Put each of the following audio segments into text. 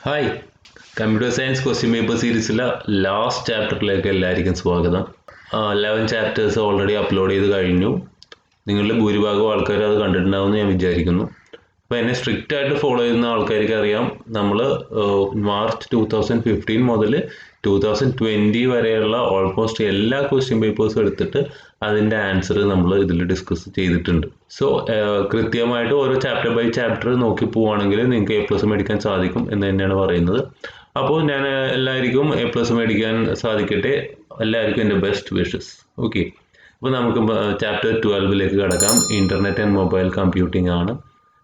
Hi, computer science question paper സീരീസിലെ last ചാപ്റ്ററിലേക്ക് എല്ലാവർക്കും സ്വാഗതം. 11 ചാപ്റ്റേഴ്സ് ഓൾറെഡി അപ്ലോഡ് ചെയ്ത് കഴിഞ്ഞു. നിങ്ങളിൽ ഭൂരിഭാഗം ആൾക്കാർ അത് കണ്ടിട്ടുണ്ടാവുമെന്ന് ഞാൻ വിചാരിക്കുന്നു. അപ്പോൾ എന്നെ സ്ട്രിക്റ്റ് ആയിട്ട് ഫോളോ ചെയ്യുന്ന ആൾക്കാർക്ക് അറിയാം, നമ്മൾ മാർച്ച് 2015 മുതൽ 2020 വരെയുള്ള ഓൾമോസ്റ്റ് എല്ലാ ക്വസ്റ്റ്യൻ പേപ്പേഴ്സും എടുത്തിട്ട് അതിൻ്റെ ആൻസർ നമ്മൾ ഇതിൽ ഡിസ്കസ് ചെയ്തിട്ടുണ്ട്. സോ കൃത്യമായിട്ട് ഓരോ ചാപ്റ്റർ ബൈ ചാപ്റ്റർ നോക്കി പോവുകയാണെങ്കിൽ നിങ്ങൾക്ക് A+ മേടിക്കാൻ സാധിക്കും എന്ന് തന്നെയാണ് പറയുന്നത്. അപ്പോൾ ഞാൻ എല്ലാവർക്കും A+ മേടിക്കാൻ സാധിക്കട്ടെ, എല്ലാവർക്കും എൻ്റെ ബെസ്റ്റ് വിഷസ്. ഓക്കെ, അപ്പോൾ നമുക്ക് ചാപ്റ്റർ 12ലേക്ക് കടക്കാം. ഇൻ്റർനെറ്റ് ആൻഡ് മൊബൈൽ കമ്പ്യൂട്ടിംഗ് ആണ്.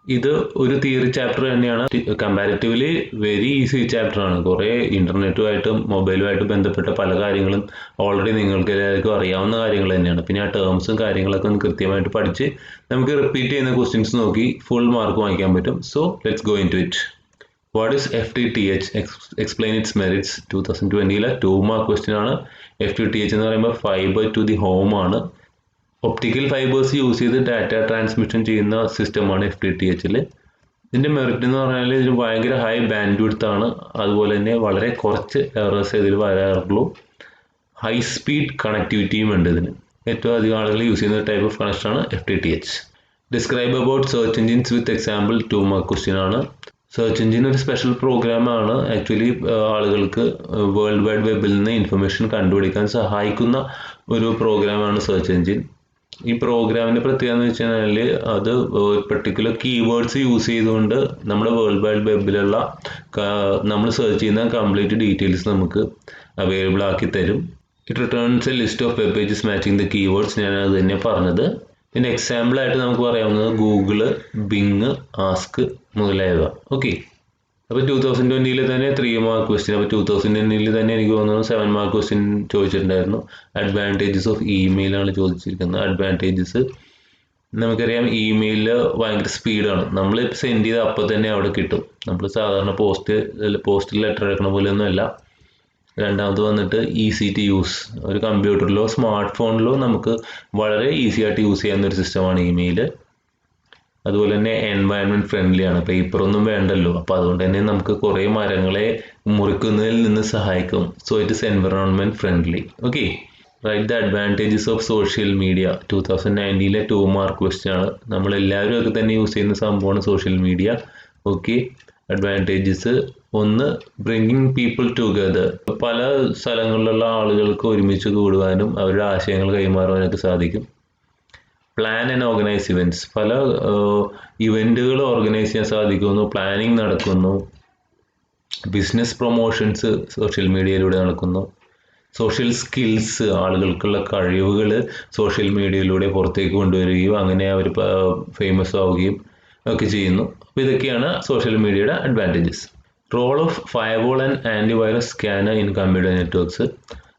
ഇത് ഒരു തിയറി ചാപ്റ്റർ തന്നെയാണ്. കമ്പാരിറ്റീവ്ലി വെരി ഈസി ചാപ്റ്റർ ആണ്. കുറേ ഇൻ്റർനെറ്റുമായിട്ടും മൊബൈലുമായിട്ട് ബന്ധപ്പെട്ട പല കാര്യങ്ങളും ഓൾറെഡി നിങ്ങൾക്ക് എല്ലാവർക്കും അറിയാവുന്ന കാര്യങ്ങൾ തന്നെയാണ്. പിന്നെ ആ ടേംസും കാര്യങ്ങളൊക്കെ ഒന്ന് കൃത്യമായിട്ട് പഠിച്ച് നമുക്ക് റിപ്പീറ്റ് ചെയ്യുന്ന ക്വസ്റ്റ്യൻസ് നോക്കി ഫുൾ മാർക്ക് വാങ്ങിക്കാൻ പറ്റും. So let's go into it. What is FTTH? Explain its merits. 2020 2 mark question ആണ്. FTTH എന്ന് പറയുമ്പോൾ ഫൈബർ ടു ദി ഹോം ആണ്. ഒപ്റ്റിക്കൽ ഫൈബേഴ്സ് യൂസ് ചെയ്ത് ഡാറ്റ ട്രാൻസ്മിഷൻ ചെയ്യുന്ന സിസ്റ്റമാണ് FTTHൽ. ഇതിൻ്റെ മെറിറ്റ് എന്ന് പറഞ്ഞാൽ ഇതിന് ഭയങ്കര ഹൈ ബാൻഡ് വിഡ്ത്ത് ആണ്. അതുപോലെ തന്നെ വളരെ കുറച്ച് എറേഴ്സ് ഇതിൽ വരാറുള്ളൂ. ഹൈ സ്പീഡ് കണക്ടിവിറ്റിയും ഉണ്ട് ഇതിന്. ഏറ്റവും അധികം ആളുകൾ യൂസ് ചെയ്യുന്ന ടൈപ്പ് ഓഫ് കണക്ഷനാണ് FTTH. Describe about search engines with example. 2 mark question ആണ്. സെർച്ച് എഞ്ചിൻ ഒരു സ്പെഷ്യൽ പ്രോഗ്രാമാണ്. ആക്ച്വലി ആളുകൾക്ക് വേൾഡ് വൈഡ് വെബിൽ നിന്ന് ഇൻഫർമേഷൻ കണ്ടുപിടിക്കാൻ സഹായിക്കുന്ന ഒരു പ്രോഗ്രാമാണ് സെർച്ച് എഞ്ചിൻ. ഈ പ്രോഗ്രാമിൻ്റെ പ്രത്യേകത എന്ന് വെച്ച് കഴിഞ്ഞാൽ അത് പെർട്ടിക്കുലർ കീവേഡ്സ് യൂസ് ചെയ്തുകൊണ്ട് നമ്മുടെ വേൾഡ് വൈഡ് വെബിലുള്ള നമ്മൾ സെർച്ച് ചെയ്യുന്ന കംപ്ലീറ്റ് ഡീറ്റെയിൽസ് നമുക്ക് അവൈലബിൾ ആക്കി തരും. It returns A list of web pages matching the keywords. ഞാൻ അത് തന്നെ പറഞ്ഞത്. പിന്നെ എക്സാമ്പിളായിട്ട് നമുക്ക് പറയാവുന്നത് ഗൂഗിള്, ബിങ്, ആസ്ക് മുതലായവ. ഓക്കെ, അപ്പോൾ 2020 തന്നെ 3 മാർക്ക് ക്വസ്റ്റ്യൻ. അപ്പോൾ 2010 തന്നെ എനിക്ക് തോന്നുന്നു 7 മാർക്ക് ക്വസ്റ്റ്യൻ ചോദിച്ചിട്ടുണ്ടായിരുന്നു. അഡ്വാൻറ്റേജസ് ഓഫ് ഇമെയിലാണ് ചോദിച്ചിരിക്കുന്നത്. അഡ്വാൻറ്റേജസ് നമുക്കറിയാം, ഇമെയിലിൽ ഭയങ്കര സ്പീഡാണ്. നമ്മൾ സെൻഡ് ചെയ്ത് അപ്പോൾ തന്നെ അവിടെ കിട്ടും. നമ്മൾ സാധാരണ പോസ്റ്റിൽ ലെറ്റർ എടുക്കണ പോലെയൊന്നും അല്ല. രണ്ടാമത് വന്നിട്ട് ഈസി ടു യൂസ്. ഒരു കമ്പ്യൂട്ടറിലോ സ്മാർട്ട് ഫോണിലോ നമുക്ക് വളരെ ഈസി ആയിട്ട് യൂസ് ചെയ്യാവുന്ന ഒരു സിസ്റ്റമാണ് ഇമെയിൽ. അതുപോലെ തന്നെ എൻവയൺമെൻറ്റ് ഫ്രണ്ട്ലി ആണ്. പേപ്പറൊന്നും വേണ്ടല്ലോ. അപ്പോൾ അതുകൊണ്ട് തന്നെ നമുക്ക് കുറേ മരങ്ങളെ മുറിക്കുന്നതിൽ നിന്ന് സഹായിക്കും. So it is environment friendly. Okay, write the advantages of social media. 2019 2 mark question ആണ്. നമ്മളെല്ലാവരും ഒക്കെ തന്നെ യൂസ് ചെയ്യുന്ന സംഭവമാണ് social media. Okay, advantages: 1, bringing people together. പല സ്ഥലങ്ങളിലുള്ള ആളുകൾക്ക് ഒരുമിച്ച് കൂടുവാനും അവരുടെ ആശയങ്ങൾ കൈമാറുവാനൊക്കെ സാധിക്കും. Plan and organise events. പല ഇവൻറ്റുകൾ ഓർഗനൈസ് ചെയ്യാൻ സാധിക്കുന്നു. പ്ലാനിങ് നടക്കുന്നു. ബിസിനസ് പ്രൊമോഷൻസ് സോഷ്യൽ മീഡിയയിലൂടെ നടക്കുന്നു. സോഷ്യൽ സ്കിൽസ്, ആളുകൾക്കുള്ള കഴിവുകൾ സോഷ്യൽ മീഡിയയിലൂടെ പുറത്തേക്ക് കൊണ്ടുവരികയും അങ്ങനെ അവർ ഫേമസ് ആവുകയും ഒക്കെ ചെയ്യുന്നു. അപ്പോൾ ഇതൊക്കെയാണ് സോഷ്യൽ മീഡിയയുടെ advantages. Role of firewall and antivirus scanner in computer networks.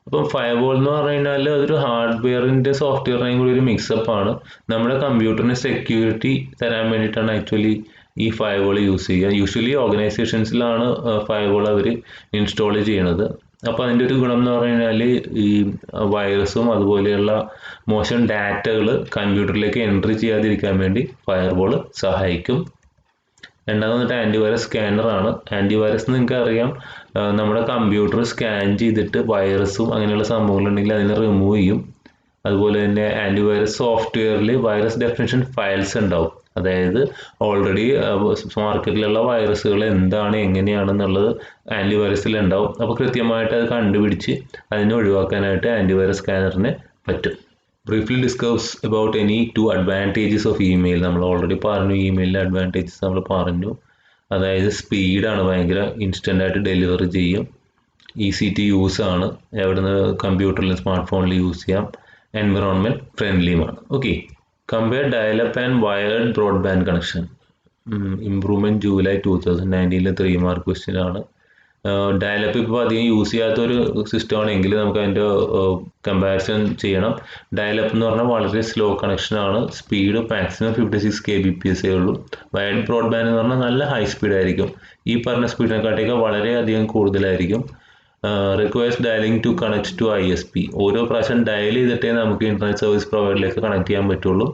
അപ്പം ഫയർവാൾ എന്ന് പറഞ്ഞു കഴിഞ്ഞാൽ അതൊരു ഹാർഡ്വെയറിൻ്റെ സോഫ്റ്റ്വെയറിനെയും കൂടി ഒരു മിക്സപ്പ് ആണ്. നമ്മുടെ കമ്പ്യൂട്ടറിന് സെക്യൂരിറ്റി തരാൻ വേണ്ടിയിട്ടാണ് ആക്ച്വലി ഈ ഫയർവാൾ യൂസ് ചെയ്യുക. യൂഷ്വലി ഓർഗനൈസേഷൻസിലാണ് ഫയർവാൾ അവർ ഇൻസ്റ്റാൾ ചെയ്യണത്. അപ്പോൾ അതിൻ്റെ ഒരു ഗുണം എന്ന് പറഞ്ഞു കഴിഞ്ഞാൽ ഈ വൈറസും അതുപോലെയുള്ള മോശം ഡാറ്റകൾ കമ്പ്യൂട്ടറിലേക്ക് എൻട്രി ചെയ്യാതിരിക്കാൻ വേണ്ടി ഫയർവാൾ സഹായിക്കും. രണ്ടാമത് വന്നിട്ട് ആൻറ്റിവൈറസ് സ്കാനറാണ്. ആൻറ്റിവൈറസ് നിങ്ങൾക്ക് അറിയാം, നമ്മുടെ കമ്പ്യൂട്ടർ സ്കാൻ ചെയ്തിട്ട് വൈറസും അങ്ങനെയുള്ള സംഭവങ്ങളുണ്ടെങ്കിൽ അതിനെ റിമൂവ് ചെയ്യും. അതുപോലെ തന്നെ ആൻറ്റിവൈറസ് സോഫ്റ്റ്വെയറിൽ വൈറസ് ഡെഫിനിഷൻ ഫയൽസ് ഉണ്ടാവും. അതായത് ഓൾറെഡി മാർക്കറ്റിലുള്ള വൈറസുകൾ എന്താണ് എങ്ങനെയാണെന്നുള്ളത് ആൻറ്റിവൈറസിൽ ഉണ്ടാവും. അപ്പോൾ കൃത്യമായിട്ട് അത് കണ്ടുപിടിച്ച് അതിനെ ഒഴിവാക്കാനായിട്ട് ആൻറ്റിവൈറസ് സ്കാനറിന് പറ്റും. Briefly discuss about any 2 advantages of email. നമ്മൾ ഓൾറെഡി പറഞ്ഞു, ഇമെയിലിൻ്റെ അഡ്വാൻറ്റേജസ് നമ്മൾ പറഞ്ഞു. അതായത് സ്പീഡാണ്, ഭയങ്കര ഇൻസ്റ്റൻ്റായിട്ട് ഡെലിവറി ചെയ്യും. ഈസി ടു യൂസ് ആണ്, എവിടുന്ന് കമ്പ്യൂട്ടറിലും സ്മാർട്ട് ഫോണിൽ യൂസ് ചെയ്യാം. എൻവയറോൺമെൻറ്റ് ഫ്രണ്ട്ലിയുമാണ്. Okay, compare dialup and wired broadband connection. Improvement July 2019 3 mark question ആണ്. ഡയലപ്പ് ഇപ്പോൾ അധികം യൂസ് ചെയ്യാത്തൊരു സിസ്റ്റം ആണെങ്കിൽ നമുക്ക് അതിൻ്റെ കമ്പാരിസൺ ചെയ്യണം. ഡയലപ്പ് എന്ന് പറഞ്ഞാൽ വളരെ സ്ലോ കണക്ഷനാണ്. സ്പീഡ് മാക്സിമം 56 kbps ഉള്ളൂ. വയർഡ് ബ്രോഡ്ബാൻഡ് എന്ന് പറഞ്ഞാൽ നല്ല ഹൈ സ്പീഡായിരിക്കും. ഈ പറഞ്ഞ സ്പീഡിനെക്കാട്ടിയൊക്കെ വളരെയധികം കൂടുതലായിരിക്കും. Requires dialing to connect to ISP. ഓരോ പ്രാവശ്യം ഡയൽ ചെയ്തിട്ടേ നമുക്ക് ഇൻ്റർനെറ്റ് സർവീസ് പ്രൊവൈഡറിലേക്ക് കണക്ട് ചെയ്യാൻ പറ്റുള്ളൂ.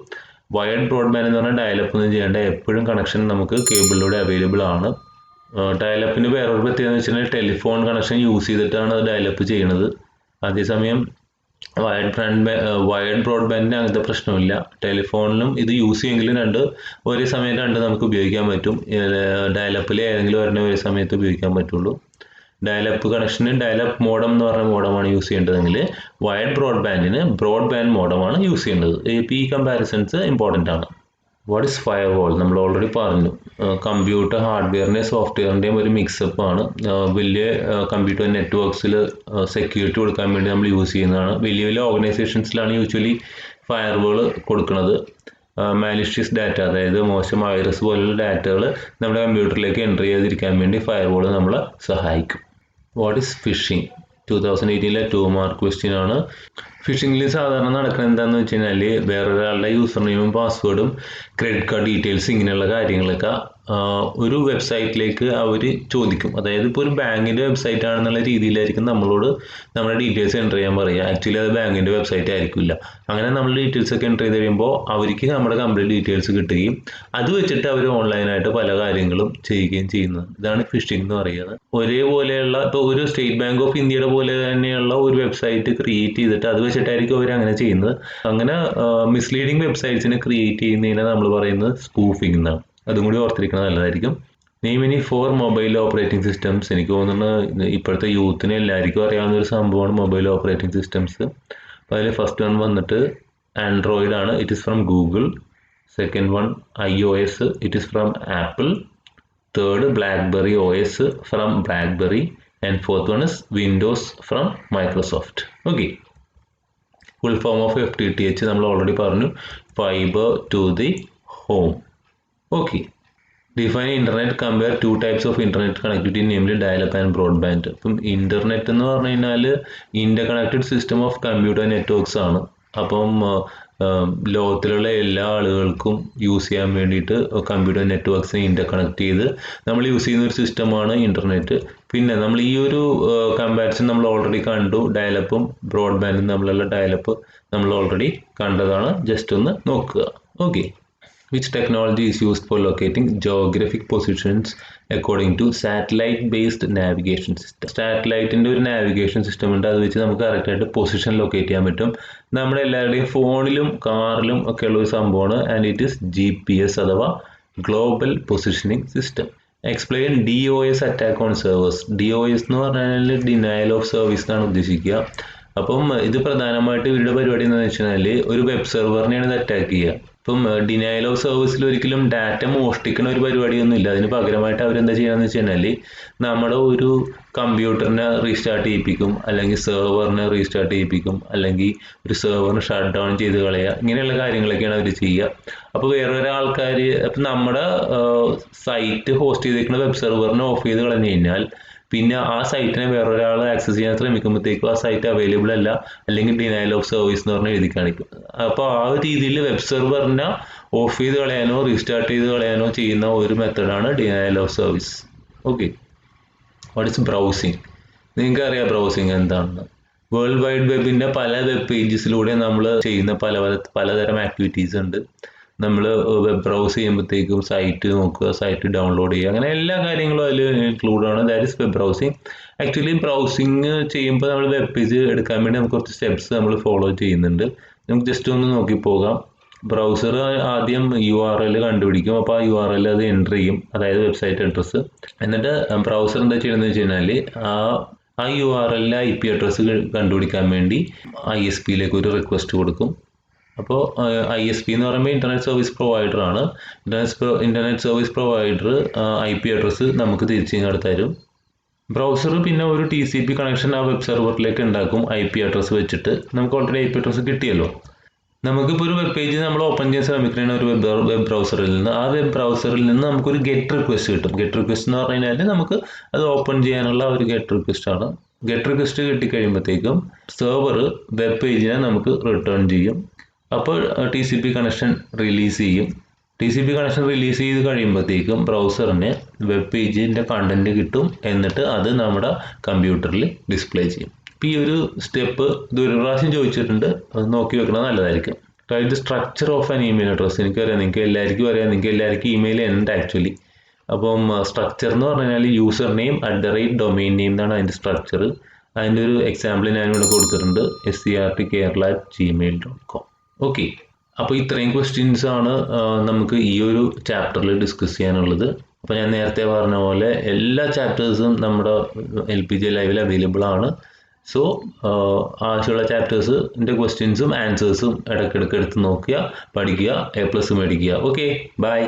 വയർഡ് ബ്രോഡ്ബാൻഡ് എന്ന് പറഞ്ഞാൽ ഡയലപ്പ് ഒന്നും ചെയ്യേണ്ട, എപ്പോഴും കണക്ഷൻ നമുക്ക് കേബിളിലൂടെ അവൈലബിൾ ആണ്. ഡയലപ്പിന് വേറൊരു പ്രത്യേകത എന്ന് വെച്ചിട്ടുണ്ടെങ്കിൽ ടെലിഫോൺ കണക്ഷൻ യൂസ് ചെയ്തിട്ടാണ് ഡയലപ്പ് ചെയ്യുന്നത്. അതേസമയം വയർഡ് ബ്രോഡ്ബാൻഡിന് അങ്ങനത്തെ പ്രശ്നമില്ല. ടെലിഫോണിലും ഇത് യൂസ് ചെയ്യുമെങ്കിലും ഒരേ സമയം നമുക്ക് ഉപയോഗിക്കാൻ പറ്റും. ഡയലപ്പിൽ ഏതെങ്കിലും ഒരേ സമയത്ത് ഉപയോഗിക്കാൻ പറ്റുള്ളൂ. ഡയലപ്പ് കണക്ഷന് ഡയലപ്പ് മോഡം എന്ന് പറഞ്ഞ മോഡമാണ് യൂസ് ചെയ്യേണ്ടതെങ്കിൽ വയർഡ് ബ്രോഡ്ബാൻഡിന് ബ്രോഡ്ബാൻഡ് മോഡമാണ് യൂസ് ചെയ്യേണ്ടത്. ഈ കമ്പാരിസൺസ് ഇമ്പോർട്ടൻ്റ് ആണ്. വാട്ട് ഈസ് ഫയർ വാൾ? നമ്മൾ ഓൾറെഡി പറഞ്ഞു. കമ്പ്യൂട്ടർ ഹാർഡ്വെയറിൻ്റെയും സോഫ്റ്റ്വെയറിൻ്റെയും ഒരു മിക്സപ്പ് ആണ്. വലിയ കമ്പ്യൂട്ടർ നെറ്റ്വർക്ക്സിൽ സെക്യൂരിറ്റി കൊടുക്കാൻ വേണ്ടി നമ്മൾ യൂസ് ചെയ്യുന്നതാണ്. വലിയ ഓർഗനൈസേഷൻസിലാണ് യൂഷ്വലി ഫയർ വാൾ കൊടുക്കുന്നത്. മാലിഷ്യസ് ഡാറ്റ, അതായത് മോശം വൈറസ് പോലുള്ള ഡാറ്റകൾ നമ്മുടെ കമ്പ്യൂട്ടറിലേക്ക് എൻ്റർ ചെയ്തിരിക്കാൻ വേണ്ടി ഫയർ വാൾ നമ്മളെ സഹായിക്കും. What is phishing? 2018 2 mark question ആണ്. ഫിഷിംഗിൽ സാധാരണ നടക്കുന്നത് എന്താണെന്ന് വെച്ച് കഴിഞ്ഞാൽ വേറൊരാളുടെ യൂസർ നെയിമും പാസ്വേഡും ക്രെഡിറ്റ് കാർഡ് ഡീറ്റെയിൽസ് ഇങ്ങനെയുള്ള കാര്യങ്ങളൊക്കെ ഒരു വെബ്സൈറ്റിലേക്ക് അവർ ചോദിക്കും. അതായത് ഇപ്പോൾ ഒരു ബാങ്കിൻ്റെ വെബ്സൈറ്റ് ആണെന്നുള്ള രീതിയിലായിരിക്കും നമ്മളോട് നമ്മുടെ ഡീറ്റെയിൽസ് എൻ്റർ ചെയ്യാൻ പറയുക. ആക്ച്വലി അത് ബാങ്കിൻ്റെ വെബ്സൈറ്റ് ആയിരിക്കില്ല. അങ്ങനെ നമ്മൾ ഡീറ്റെയിൽസ് ഒക്കെ എൻ്റർ ചെയ്ത് കഴിയുമ്പോൾ അവർക്ക് നമ്മുടെ കംപ്ലീറ്റ് ഡീറ്റെയിൽസ് കിട്ടുകയും അത് വെച്ചിട്ട് അവർ ഓൺലൈനായിട്ട് പല കാര്യങ്ങളും ചെയ്യുകയും ചെയ്യുന്നത്. ഇതാണ് ഫിഷിംഗ് എന്ന് പറയുന്നത്. ഒരേപോലെയുള്ള ഇപ്പോൾ ഒരു സ്റ്റേറ്റ് ബാങ്ക് ഓഫ് ഇന്ത്യയുടെ പോലെ തന്നെയുള്ള ഒരു വെബ്സൈറ്റ് ക്രിയേറ്റ് ചെയ്തിട്ട് അത് വെച്ചിട്ടായിരിക്കും അവർ അങ്ങനെ ചെയ്യുന്നത്. അങ്ങനെ മിസ്ലീഡിങ് വെബ്സൈറ്റ്സിനെ ക്രിയേറ്റ് ചെയ്യുന്നതിനെ നമ്മൾ പറയുന്നത് സ്പൂഫിംഗ് എന്നാണ്. അതും കൂടി ഓർത്തിരിക്കുന്നത് നല്ലതായിരിക്കും. Name any 4 mobile operating systems. എനിക്ക് തോന്നുന്നത് ഇപ്പോഴത്തെ യൂത്തിന് എല്ലാവർക്കും അറിയാവുന്ന ഒരു സംഭവമാണ് മൊബൈൽ ഓപ്പറേറ്റിംഗ് സിസ്റ്റംസ്. അപ്പോൾ അതിൽ ഫസ്റ്റ് വൺ വന്നിട്ട് ആൻഡ്രോയിഡ് ആണ്. It is from Google. Second one iOS. It is from Apple. Third BlackBerry OS from BlackBerry. And fourth one is Windows from Microsoft. Okay. Full form of FTTH നമ്മൾ already പറഞ്ഞു. Fibre to the home. Okay. Define internet. Compare 2 types of internet connectivity, namely dial-up and broadband. അപ്പം internet എന്ന് പറഞ്ഞു കഴിഞ്ഞാൽ interconnected system of computer networks ആണ്. അപ്പം ലോകത്തിലുള്ള എല്ലാ ആളുകൾക്കും യൂസ് ചെയ്യാൻ വേണ്ടിയിട്ട് കമ്പ്യൂട്ടർ നെറ്റ്വർക്ക്സിനെ ഇന്റർകണക്ട് ചെയ്ത് നമ്മൾ യൂസ് ചെയ്യുന്ന ഒരു സിസ്റ്റമാണ് ഇന്റർനെറ്റ്. പിന്നെ നമ്മൾ ഈ ഒരു കമ്പാരിസൺ നമ്മൾ ഓൾറെഡി കണ്ടു. ഡയലപ്പും ബ്രോഡ്ബാൻഡും തമ്മിലുള്ള ഡയലപ്പ് നമ്മൾ ഓൾറെഡി കണ്ടതാണ്. ജസ്റ്റ് ഒന്ന് നോക്കുക. Okay. Which technology is used for locating geographic positions according to satellite-based navigation system? സാറ്റലൈറ്റിൻ്റെ ഒരു നാവിഗേഷൻ സിസ്റ്റം ഉണ്ട്. അത് വെച്ച് നമുക്ക് കറക്റ്റായിട്ട് പൊസിഷൻ ലൊക്കേറ്റ് ചെയ്യാൻ പറ്റും. നമ്മുടെ എല്ലാവരുടെയും ഫോണിലും കാറിലും ഒക്കെ ഉള്ള ഒരു സംഭവമാണ്. ആൻഡ് ഇറ്റ് ഈസ് GPS അഥവാ global positioning system. Explain DOS attack on servers. DOS എന്ന് പറഞ്ഞാൽ ഡിനയൽ ഓഫ് സർവീസ് എന്നാണ് ഉദ്ദേശിക്കുക. അപ്പം ഇത് പ്രധാനമായിട്ട് ഇവരുടെ പരിപാടി എന്താണെന്ന് വെച്ച് കഴിഞ്ഞാൽ ഒരു വെബ് സെർവറിനെയാണ് ഇത് അറ്റാക്ക് ചെയ്യുക. ഇപ്പം ഡിനയൽ ഓഫ് സർവീസിൽ ഒരിക്കലും ഡാറ്റ മോഷ്ടിക്കുന്ന ഒരു പരിപാടിയൊന്നും ഇല്ല. അതിന് പകരമായിട്ട് അവരെന്താ ചെയ്യുകയെന്ന് വെച്ച് കഴിഞ്ഞാൽ നമ്മുടെ ഒരു കമ്പ്യൂട്ടറിനെ റീസ്റ്റാർട്ട് ചെയ്യിപ്പിക്കും, അല്ലെങ്കിൽ സെർവറിനെ റീസ്റ്റാർട്ട് ചെയ്യിപ്പിക്കും, അല്ലെങ്കിൽ ഒരു സെർവറിന് ഷട്ട് ഡൗൺ ചെയ്ത് കളയുക. ഇങ്ങനെയുള്ള കാര്യങ്ങളൊക്കെയാണ് അവർ ചെയ്യുക. അപ്പോൾ വേറെ ആൾക്കാർ അപ്പം നമ്മുടെ സൈറ്റ് ഹോസ്റ്റ് ചെയ്തിരിക്കുന്ന വെബ് സെർവറിനെ ഓഫ് ചെയ്ത് കളഞ്ഞു കഴിഞ്ഞാൽ പിന്നെ ആ സൈറ്റിനെ വേറൊരാൾ ആക്സസ് ചെയ്യാൻ ശ്രമിക്കുമ്പോഴത്തേക്കും ആ സൈറ്റ് അവൈലബിൾ അല്ല, അല്ലെങ്കിൽ ഡിനയൽ ഓഫ് സർവീസ് എന്ന് പറഞ്ഞ് എഴുതി കാണിക്കും. അപ്പോൾ ആ ഒരു രീതിയിൽ വെബ് സെർവറിനെ ഓഫ് ചെയ്ത് കളയാനോ റീസ്റ്റാർട്ട് ചെയ്ത് കളയാനോ ചെയ്യുന്ന ഒരു മെത്തഡാണ് denial of service. Okay. What is browsing? നിങ്ങൾക്ക് അറിയാം ബ്രൗസിങ് എന്താണെന്ന്. വേൾഡ് വൈഡ് വെബിൻ്റെ പല വെബ് പേജസിലൂടെ നമ്മൾ ചെയ്യുന്ന പലതരം ആക്ടിവിറ്റീസ് ഉണ്ട്. നമ്മൾ വെബ് ബ്രൗസ് ചെയ്യുമ്പോഴത്തേക്കും സൈറ്റ് നോക്കുക, സൈറ്റ് ഡൗൺലോഡ് ചെയ്യുക, അങ്ങനെ എല്ലാ കാര്യങ്ങളും അതിൽ ഇൻക്ലൂഡ് ആണ്. That is web browsing. Actually browsing ചെയ്യുമ്പോൾ നമ്മൾ വെബ് പേജ് എടുക്കാൻ വേണ്ടി നമുക്ക് കുറച്ച് സ്റ്റെപ്സ് നമ്മൾ ഫോളോ ചെയ്യുന്നുണ്ട്. നമുക്ക് ജസ്റ്റ് ഒന്ന് നോക്കി പോകാം. ബ്രൗസർ ആദ്യം URL കണ്ടുപിടിക്കും. അപ്പോൾ ആ URL അത് എൻ്റർ ചെയ്യും, അതായത് വെബ്സൈറ്റ് അഡ്രസ്സ്. എന്നിട്ട് ബ്രൗസർ എന്താ ചെയ്യുന്നത് വെച്ച് കഴിഞ്ഞാൽ ആ URL IP അഡ്രസ്സ് കണ്ടുപിടിക്കാൻ വേണ്ടി ISPയിലേക്ക് ഒരു റിക്വസ്റ്റ് കൊടുക്കും. അപ്പോൾ ISP എന്ന് പറയുമ്പോൾ ഇൻ്റർനെറ്റ് സർവീസ് പ്രൊവൈഡർ ആണ്. Internet service provider IP address നമുക്ക് തിരിച്ചിങ്ങോട്ട് തരും. ബ്രൗസർ പിന്നെ ഒരു TCP കണക്ഷൻ ആ വെബ് സെർവറിലേക്ക് ഉണ്ടാക്കും IP അഡ്രസ്സ് വെച്ചിട്ട്. നമുക്ക് ഓൾറെഡി IP അഡ്രസ്സ് കിട്ടിയല്ലോ. നമുക്കിപ്പോൾ ഒരു വെബ് പേജ് നമ്മൾ ഓപ്പൺ ചെയ്യാൻ ശ്രമിക്കുന്ന ഒരു വെബ് ബ്രൗസറിൽ നിന്ന് ആ വെബ് ബ്രൗസറിൽ നിന്ന് നമുക്കൊരു ഗെറ്റ് റിക്വസ്റ്റ് കിട്ടും. ഗെറ്റ് റിക്വസ്റ്റ് എന്ന് പറഞ്ഞു കഴിഞ്ഞാൽ നമുക്ക് അത് ഓപ്പൺ ചെയ്യാനുള്ള ഒരു ഗെറ്റ് റിക്വസ്റ്റ് ആണ്. ഗെറ്റ് റിക്വസ്റ്റ് കിട്ടിക്കഴിയുമ്പോഴത്തേക്കും സെർവർ വെബ് പേജിനെ നമുക്ക് റിട്ടേൺ ചെയ്യും. അപ്പോൾ TCP കണക്ഷൻ റിലീസ് ചെയ്യും. TCP കണക്ഷൻ റിലീസ് ചെയ്ത് കഴിയുമ്പോഴത്തേക്കും ബ്രൗസറിന് വെബ് പേജിൻ്റെ കണ്ടന്റ് കിട്ടും. എന്നിട്ട് അത് നമ്മുടെ കമ്പ്യൂട്ടറിൽ ഡിസ്പ്ലേ ചെയ്യും. ഇപ്പോൾ ഈ ഒരു സ്റ്റെപ്പ് ഇത് ഒരു പ്രാവശ്യം ചോദിച്ചിട്ടുണ്ട്, അത് നോക്കി വെക്കുന്നത് നല്ലതായിരിക്കും. Write the structure of an email address. എനിക്കറിയാം, നിങ്ങൾക്ക് എല്ലാവർക്കും അറിയാം, നിങ്ങൾക്ക് എല്ലാവർക്കും ഇമെയിൽ ഉണ്ട് ആക്ച്വലി. അപ്പം സ്ട്രക്ചർ എന്ന് പറഞ്ഞു കഴിഞ്ഞാൽ യൂസർ നെയിം @ഡൊമെയിൻ നെയിം എന്നാണ് അതിൻ്റെ സ്ട്രക്ചർ. അതിൻ്റെ ഒരു എക്സാമ്പിൾ ഞാനിവിടെ കൊടുത്തിട്ടുണ്ട്, scrtkerala@gmail.com. ഓക്കെ, അപ്പോൾ ഇത്രയും ക്വസ്റ്റ്യൻസ് ആണ് നമുക്ക് ഈ ഒരു ചാപ്റ്ററിൽ ഡിസ്കസ് ചെയ്യാനുള്ളത്. അപ്പോൾ ഞാൻ നേരത്തെ പറഞ്ഞ പോലെ എല്ലാ ചാപ്റ്റേഴ്സും നമ്മുടെ LPG ലൈവിൽ അവൈലബിൾ ആണ്. സോ ആവശ്യമുള്ള ചാപ്റ്റേഴ്സിൻ്റെ ക്വസ്റ്റ്യൻസും ആൻസേഴ്സും ഇടയ്ക്കിടയ്ക്ക് എടുത്ത് നോക്കുക, പഠിക്കുക, A+ മേടിക്കുക. Okay, by.